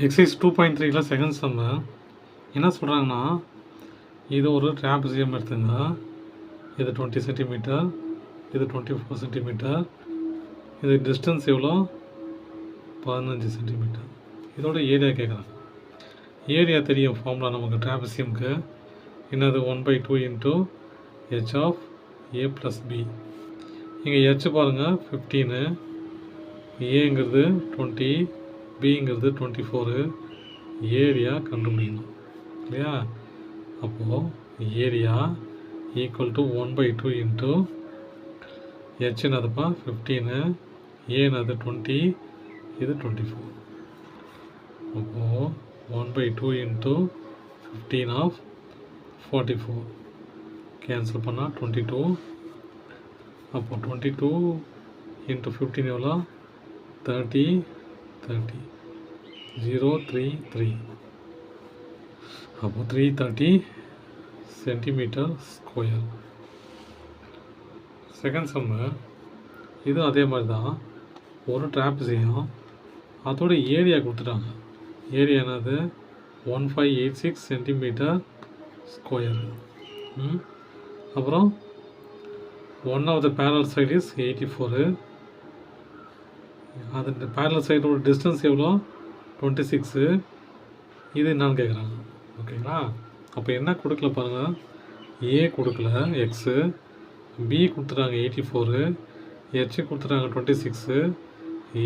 Exercise 2.3ல second சம்மு என்ன சொல்கிறாங்கன்னா, இது ஒரு ட்ராபசியம் எடுத்துங்க. இது 20 சென்டிமீட்டர், இது 24 சென்டிமீட்டர், இது டிஸ்டன்ஸ் எவ்வளோ 15 சென்டிமீட்டர். இதோட ஏரியா கேட்குறாங்க. ஏரியா தெரியும் ஃபார்முலா நமக்கு ட்ராபசியம்க்கு. என்னது 1/2 into H of A plus B. இங்கே ஹெச் பாருங்கள் 15, ஏங்கிறது 20, பிங்கிறது 24. ஏரியா கண்டுபிடிக்கணும் இல்லையா? அப்போது area equal to 1/2 into H என்னதுப்பா 15, ஏனது 20, இது 24. அப்போது 1/2 இன்ட்டு 15 ஆஃப் 44 கேன்சல் பண்ணால் 22. அப்போ 22 இன்ட்டு 15 எவ்வளோ 30, 033. அப்போ 330 சென்டிமீட்டர் ஸ்கொயர். செகண்ட் சம்மு இது அதே மாதிரி தான். ஒரு ட்ராபசியம் அதோட ஏரியா கொடுத்துட்டாங்க. ஏரியா என்னது 1586 சென்டிமீட்டர் ஸ்கொயர். அப்புறம் one of the parallel side is 84. அது பேரல் சைடோட டிஸ்டன்ஸ் எவ்வளோ 26. இது என்னன்னு கேட்குறாங்க. ஓகேங்களா? அப்போ என்ன கொடுக்கல பாருங்கள். ஏ கொடுக்கல எக்ஸு, பி கொடுத்துட்டாங்க 84, ஹெச் கொடுத்துட்டாங்க 26,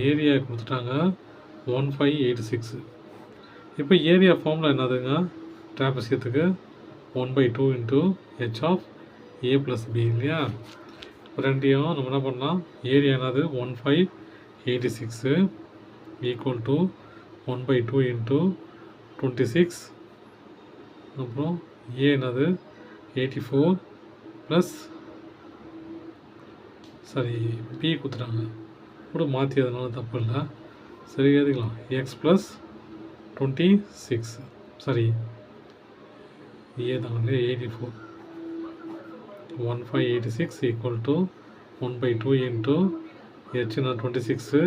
ஏரியா கொடுத்துட்டாங்க 1586. இப்போ ஏரியா ஃபார்முலா என்னதுங்க ட்ராபசியத்துக்கு 1/2 into H of A plus B இல்லையா? ரெண்டையும் நம்ம என்ன பண்ணலாம், ஏரியா என்னது 1586 ஈக்குவல் டு 1/2 இன்ட்டு 26, அப்புறம் ஏ என்னது 84 ப்ளஸ் சரி பி கொடுத்துட்டாங்க கூட மாற்றி, அதனால தப்பு இல்லை. சரி எழுதிக்கலாம். எக்ஸ் ப்ளஸ் 26 சரி ஏ தான் 84 1586 ஈக்குவல் டு 1/2 இன்ட்டு ஹெச்னா 26,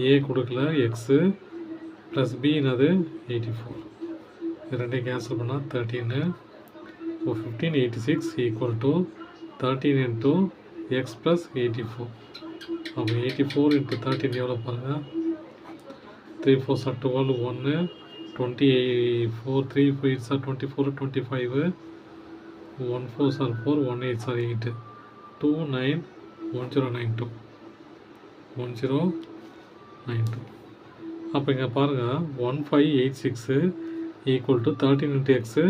ஏ கொடுக்கல எக்ஸு ப்ளஸ் பி என்னது 84. இது ரெண்டையும் கேன்சல் பண்ணால் 13. இப்போ 1586 equal to 13 into X plus 84. அப்போ 84 இன்ட்டு 13 எவ்வளோ பாருங்கள். 3 4 are 12, 1 24, 3 8 are 24, 25, 1 4 are 4, 1 8 are 8, 2 9 1092 1092. அப்போ இங்கே பாருங்கள் 1586 equal to 13 into x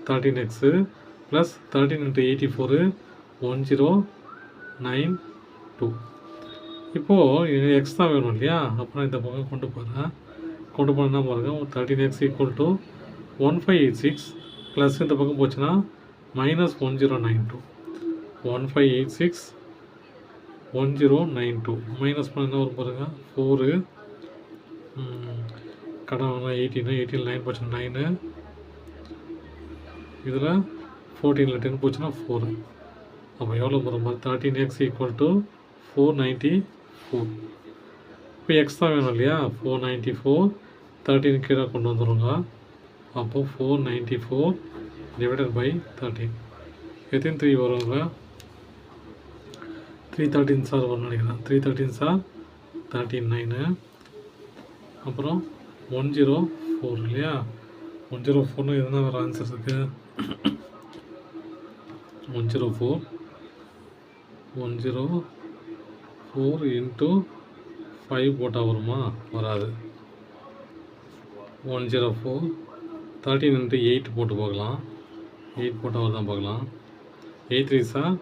13x plus 13 into 84 1092. இப்போது இது எக்ஸ் தான் வேணும் இல்லையா? அப்புறம் இந்த பக்கம் கொண்டு போகிறேன். கொண்டு போனா பாருங்கள் 13x ஈக்குவல் டு 1586 ப்ளஸ் இந்த பக்கம் போச்சுன்னா -1092. 1586 1092 மைனஸ் பண்ண என்ன வரும் பாருங்கள் 4. கடன் 18 9 போச்சுன்னா 9, இதில் 14ல் 10 போச்சுன்னா 4. அப்போ எவ்வளோ போகிற மாதிரி 13x ஈக்குவல் டு 494. இப்போ எக்ஸ் தான் வேணும் இல்லையா? 494 13 கீழே கொண்டு வந்துடுங்க. அப்போது 494 டிவைடட் பை 13 எத்தனை 3 வருங்க? 313 சார் வரும்னு நினைக்கிறேன். 313 சார் 39. அப்புறம் 104 இல்லையா? 104 எதுனா வேறு ஆன்சர் இருக்குது. 104 இன்ட்டு 5 போட்டால் வருமா? வராது. 104 13 இன்ட்டு 8 போட்டு பார்க்கலாம். 8 போட்டால் வருதான் பார்க்கலாம். 8 3 சார்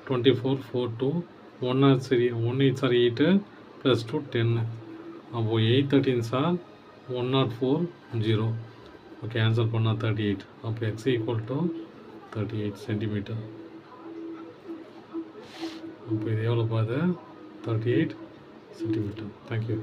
24 4 2 1 ஆர் சரி 1 8 சார் 8 ப்ளஸ் 2 10. அப்போது 8 13 சார் 104 0. ஓகே ஆன்சர் பண்ணால் 38. அப்போ எக்ஸ் ஈக்குவல் டு 38 சென்டிமீட்டர். அப்போ இது எவ்வளோ பாது 38 சென்டிமீட்டர். தேங்க்யூ.